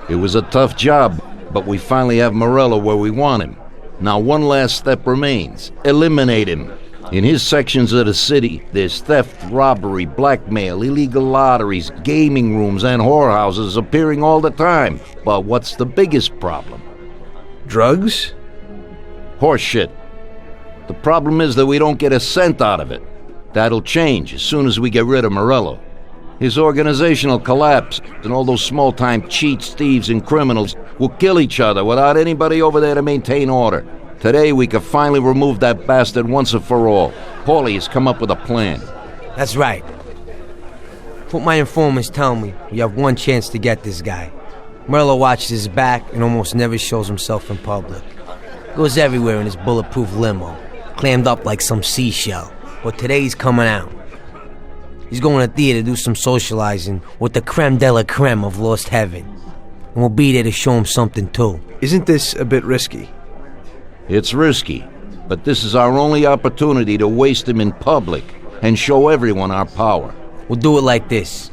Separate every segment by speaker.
Speaker 1: It was a tough job, but we finally have Morello where we want him. Now one last step remains. Eliminate him. In his sections of the city, there's theft, robbery, blackmail, illegal lotteries, gaming rooms, and whorehouses appearing all the time. But what's the biggest problem?
Speaker 2: Drugs?
Speaker 1: Horse shit. The problem is that we don't get a cent out of it. That'll change as soon as we get rid of Morello. His organization will collapse, and all those small-time cheats, thieves, and criminals will kill each other without anybody over there to maintain order. Today, we can finally remove that bastard once and for all. Paulie has come up with a plan.
Speaker 3: That's right. What my informants tell me, we have one chance to get this guy. Morello watches his back and almost never shows himself in public. Goes everywhere in his bulletproof limo, clammed up like some seashell. But today he's coming out. He's going to theater to do some socializing with the creme de la creme of Lost Heaven. And we'll be there to show him something too.
Speaker 2: Isn't this a bit risky?
Speaker 1: It's risky, but this is our only opportunity to waste him in public and show everyone our power.
Speaker 3: We'll do it like this.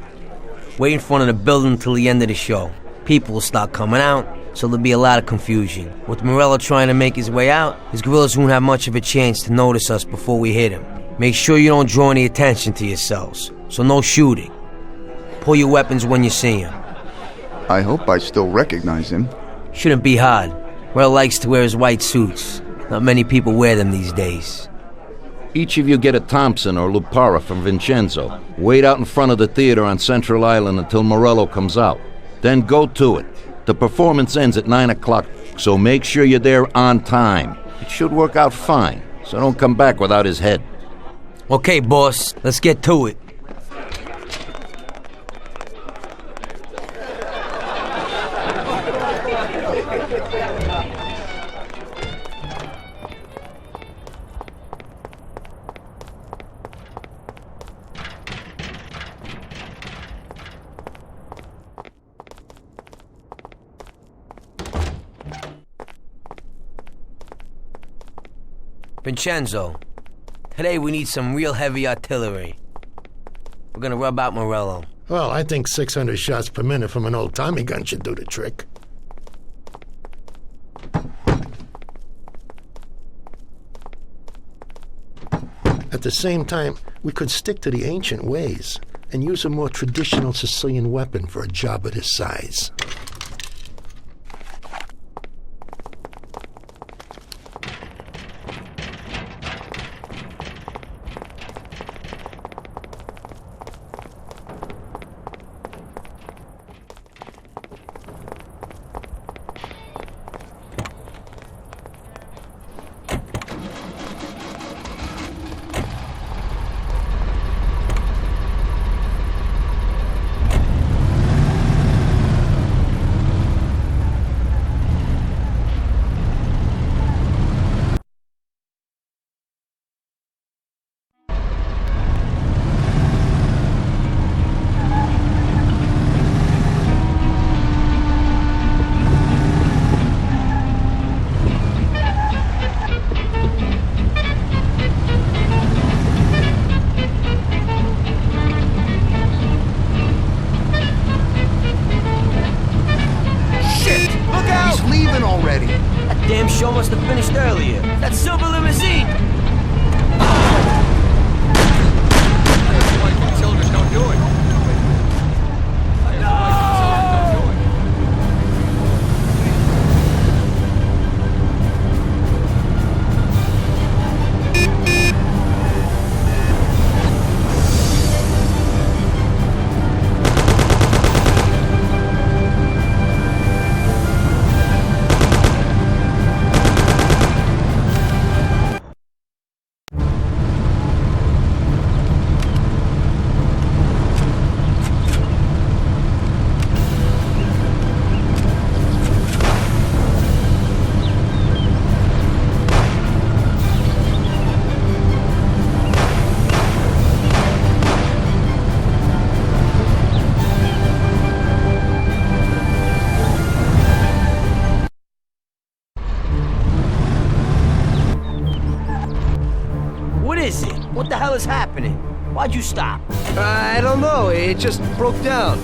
Speaker 3: Wait in front of the building until the end of the show. People will start coming out, so there'll be a lot of confusion. With Morello trying to make his way out, his guerrillas won't have much of a chance to notice us before we hit him. Make sure you don't draw any attention to yourselves, so no shooting. Pull your weapons when you see him.
Speaker 4: I hope I still recognize him.
Speaker 3: Shouldn't be hard. Morello likes to wear his white suits. Not many people wear them these days.
Speaker 1: Each of you get a Thompson or Lupara from Vincenzo. Wait out in front of the theater on Central Island until Morello comes out. Then go to it. The performance ends at 9 o'clock, so make sure you're there on time. It should work out fine, so don't come back without his head.
Speaker 3: Okay, boss, let's get to it. Vincenzo, today we need some real heavy artillery. We're gonna rub out Morello.
Speaker 5: Well, I think 600 shots per minute from an old Tommy gun should do the trick. At the same time, we could stick to the ancient ways and use a more traditional Sicilian weapon for a job of this size. Damn show must have finished earlier. That silver limousine!
Speaker 6: Cylinders don't do it.
Speaker 3: What the hell is happening? Why'd you stop?
Speaker 2: I don't know. It just broke down.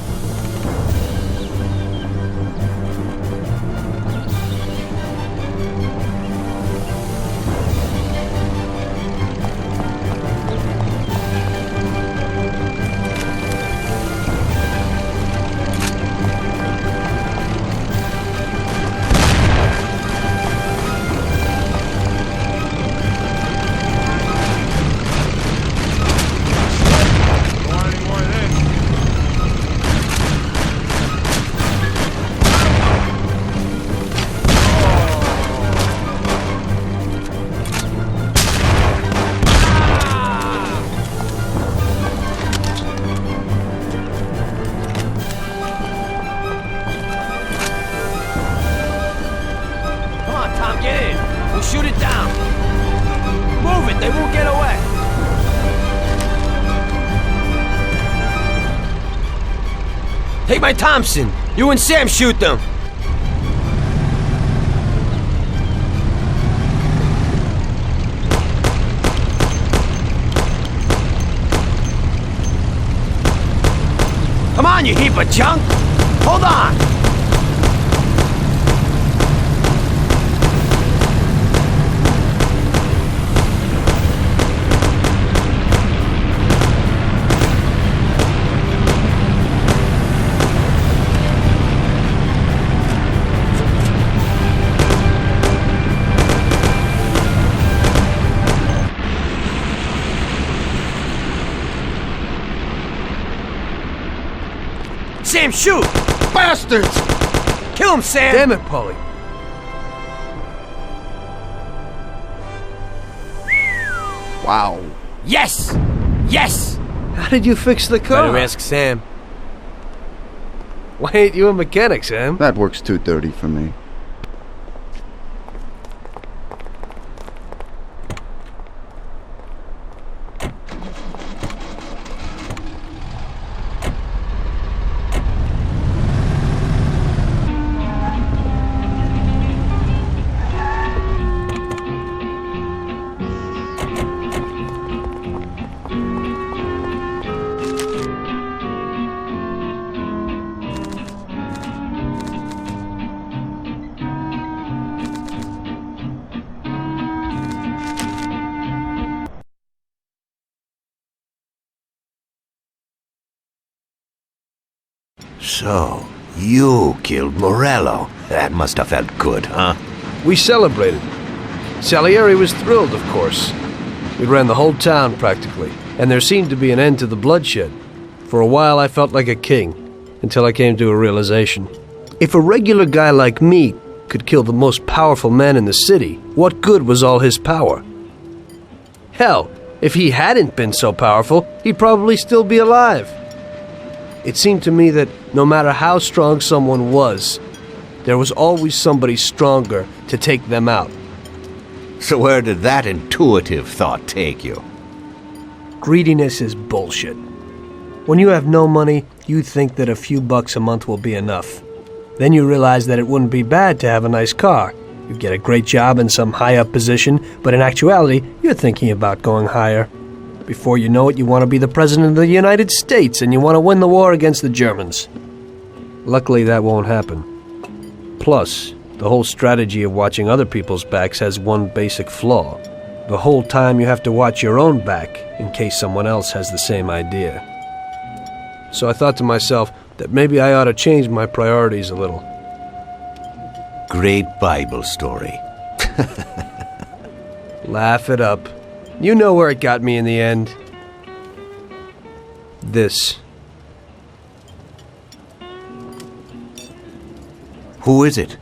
Speaker 3: Get in. We'll shoot it down. Move it. They won't get away. Take my Thompson. You and Sam shoot them. Come on, you heap of junk! Hold on! Sam, shoot!
Speaker 5: Bastards!
Speaker 3: Kill him, Sam!
Speaker 2: Damn it, Paulie.
Speaker 4: Wow.
Speaker 3: Yes! Yes!
Speaker 2: How did you fix the car?
Speaker 3: Better ask Sam.
Speaker 2: Why ain't you a mechanic, Sam?
Speaker 4: That works too dirty for me.
Speaker 6: So, you killed Morello. That must have felt good, huh?
Speaker 2: We celebrated. Salieri was thrilled, of course. We ran the whole town, practically, and there seemed to be an end to the bloodshed. For a while, I felt like a king, until I came to a realization. If a regular guy like me could kill the most powerful man in the city, what good was all his power? Hell, if he hadn't been so powerful, he'd probably still be alive. It seemed to me that no matter how strong someone was, there was always somebody stronger to take them out.
Speaker 6: So where did that intuitive thought take you?
Speaker 2: Greediness is bullshit. When you have no money, you think that a few bucks a month will be enough. Then you realize that it wouldn't be bad to have a nice car. You get a great job in some high-up position, but in actuality, you're thinking about going higher. Before you know it, you want to be the President of the United States, and you want to win the war against the Germans. Luckily, that won't happen. Plus, the whole strategy of watching other people's backs has one basic flaw. The whole time you have to watch your own back in case someone else has the same idea. So I thought to myself that maybe I ought to change my priorities a little.
Speaker 6: Great Bible story.
Speaker 2: Laugh it up. You know where it got me in the end. This.
Speaker 6: Who is it?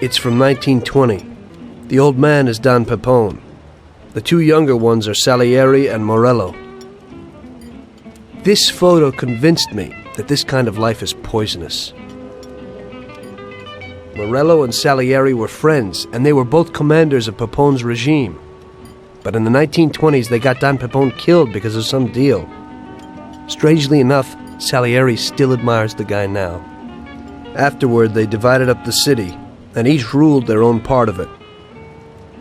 Speaker 2: It's from 1920. The old man is Don Pepone. The two younger ones are Salieri and Morello. This photo convinced me that this kind of life is poisonous. Morello and Salieri were friends, and they were both commanders of Pepone's regime. But in the 1920s, they got Don Pepone killed because of some deal. Strangely enough, Salieri still admires the guy now. Afterward, they divided up the city, and each ruled their own part of it.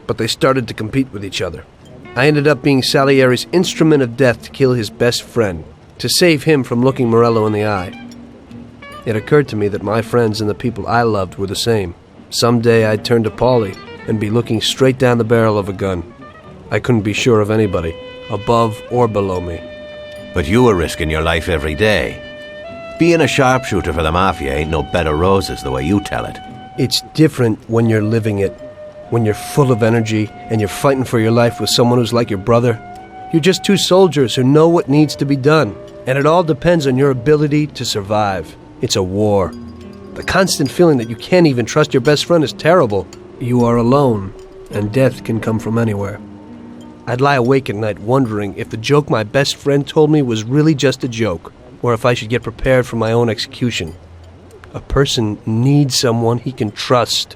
Speaker 2: But they started to compete with each other. I ended up being Salieri's instrument of death to kill his best friend, to save him from looking Morello in the eye. It occurred to me that my friends and the people I loved were the same. Someday I'd turn to Paulie and be looking straight down the barrel of a gun. I couldn't be sure of anybody, above or below me.
Speaker 6: But you were risking your life every day. Being a sharpshooter for the Mafia ain't no bed of roses the way you tell it.
Speaker 2: It's different when you're living it. When you're full of energy and you're fighting for your life with someone who's like your brother. You're just two soldiers who know what needs to be done. And it all depends on your ability to survive. It's a war. The constant feeling that you can't even trust your best friend is terrible. You are alone, and death can come from anywhere. I'd lie awake at night wondering if the joke my best friend told me was really just a joke, or if I should get prepared for my own execution. A person needs someone he can trust.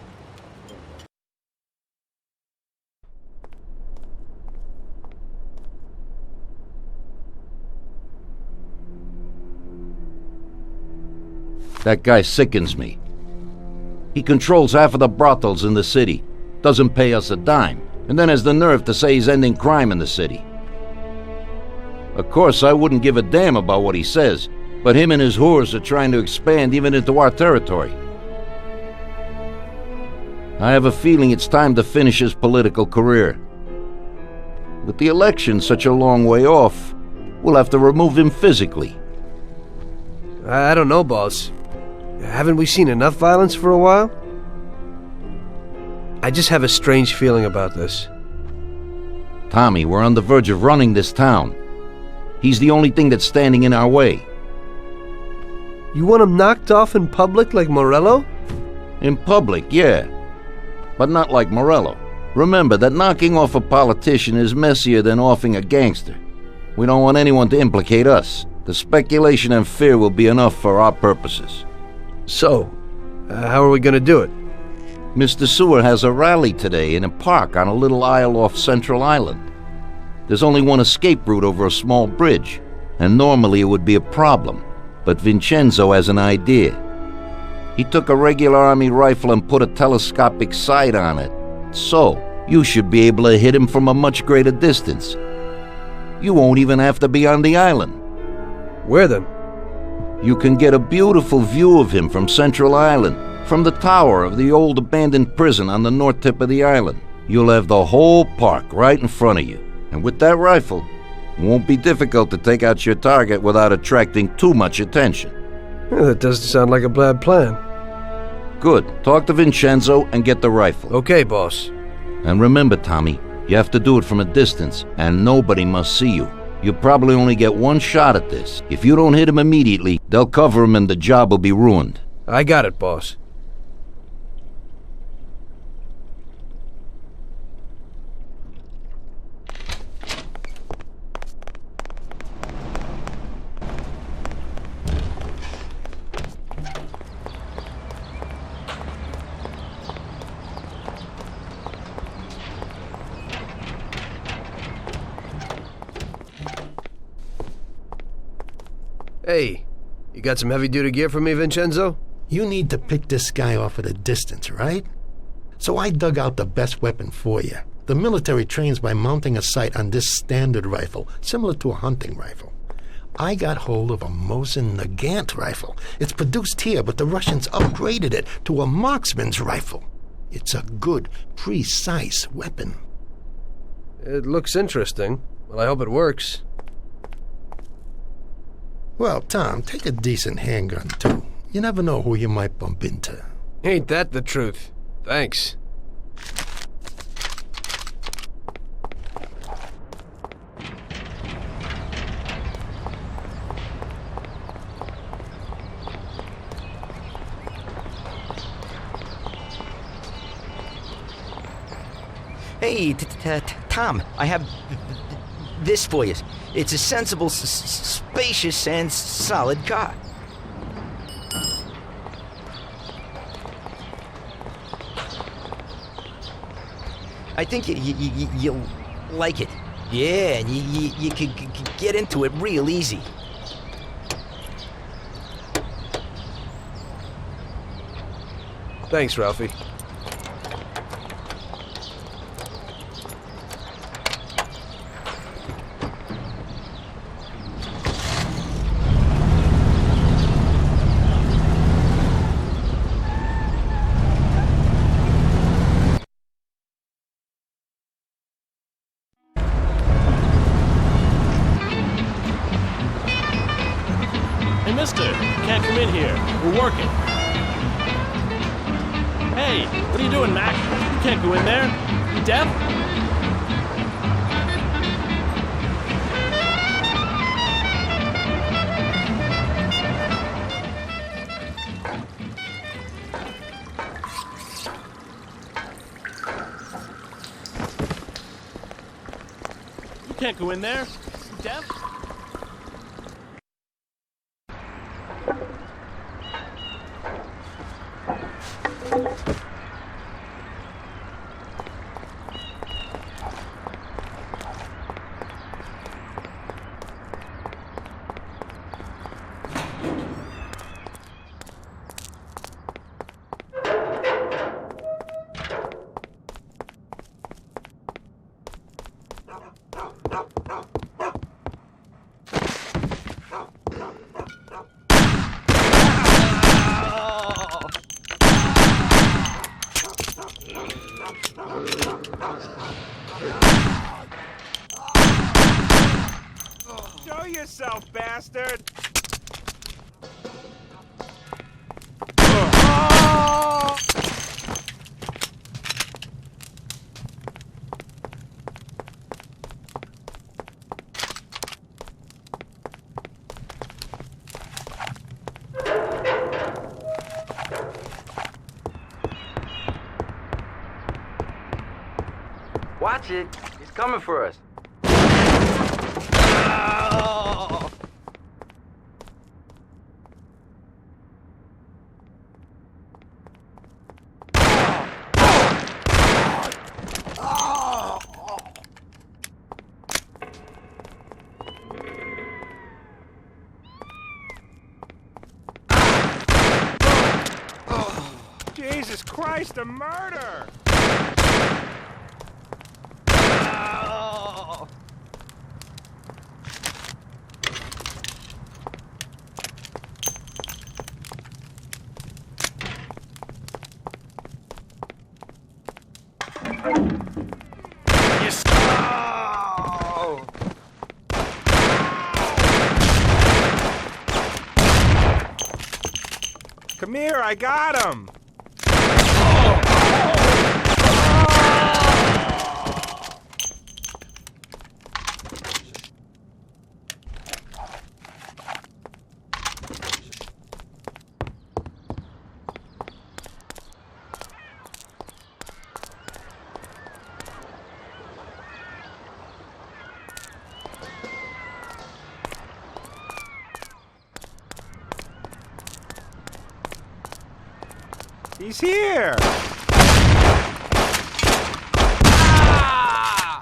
Speaker 1: That guy sickens me. He controls half of the brothels in the city, doesn't pay us a dime, and then has the nerve to say he's ending crime in the city. Of course, I wouldn't give a damn about what he says, but him and his whores are trying to expand even into our territory. I have a feeling it's time to finish his political career. With the election such a long way off, we'll have to remove him physically.
Speaker 2: I don't know, boss. Haven't we seen enough violence for a while? I just have a strange feeling about this.
Speaker 1: Tommy, we're on the verge of running this town. He's the only thing that's standing in our way.
Speaker 2: You want him knocked off in public like Morello?
Speaker 1: In public, yeah. But not like Morello. Remember that knocking off a politician is messier than offing a gangster. We don't want anyone to implicate us. The speculation and fear will be enough for our purposes.
Speaker 2: So, how are we gonna do it?
Speaker 1: Mr. Seward has a rally today in a park on a little isle off Central Island. There's only one escape route over a small bridge, and normally it would be a problem, but Vincenzo has an idea. He took a regular army rifle and put a telescopic sight on it, so you should be able to hit him from a much greater distance. You won't even have to be on the island.
Speaker 2: Where then?
Speaker 1: You can get a beautiful view of him from Central Island, from the tower of the old abandoned prison on the north tip of the island. You'll have the whole park right in front of you. And with that rifle, it won't be difficult to take out your target without attracting too much attention.
Speaker 2: That doesn't sound like a bad plan.
Speaker 1: Good. Talk to Vincenzo and get the rifle.
Speaker 2: Okay, boss.
Speaker 1: And remember, Tommy, you have to do it from a distance, and nobody must see you. You'll probably only get one shot at this. If you don't hit him immediately, they'll cover him and the job will be ruined.
Speaker 2: I got it, boss. Hey, you got some heavy-duty gear for me, Vincenzo?
Speaker 5: You need to pick this guy off at a distance, right? So I dug out the best weapon for you. The military trains by mounting a sight on this standard rifle, similar to a hunting rifle. I got hold of a Mosin Nagant rifle. It's produced here, but the Russians upgraded it to a marksman's rifle. It's a good, precise weapon.
Speaker 2: It looks interesting. Well, I hope it works.
Speaker 5: Well, Tom, take a decent handgun, too. You never know who you might bump into.
Speaker 2: Ain't that the truth? Thanks.
Speaker 7: Hey, Tom, I have this for you. It's a sensible, spacious, and solid car. I think you'll like it. Yeah, and you could get into it real easy.
Speaker 2: Thanks, Ralphie.
Speaker 8: Hey, mister, you can't come in here. We're working. Hey, what are you doing, Mac? You can't go in there. You deaf? You can't go in there. You deaf?
Speaker 9: Show yourself, bastard!
Speaker 10: Watch it. He's coming for us.
Speaker 9: Jesus Christ, a murder! Yes. Come here, I got him! He's here! Ah!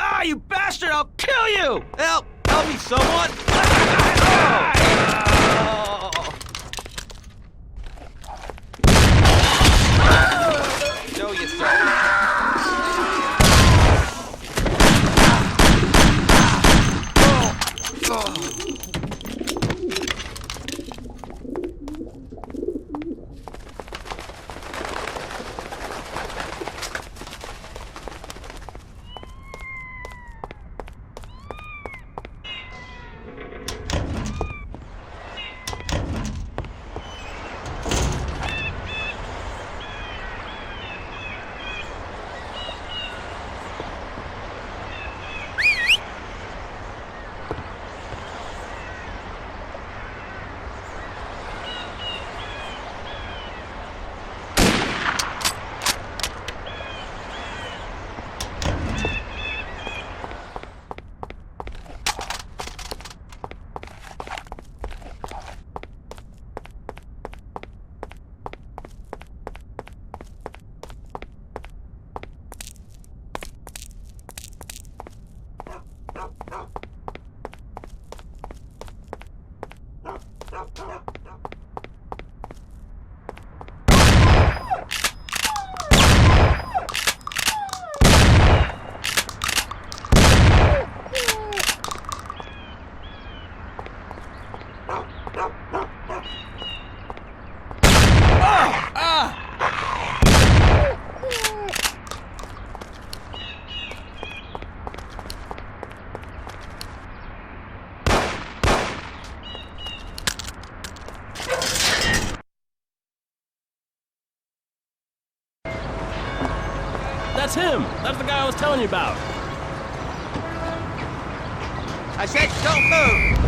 Speaker 10: Ah, you bastard! I'll kill you! Help! Help me, someone! Show yourself.
Speaker 8: That's him! That's the guy I was telling you about!
Speaker 10: I said don't move!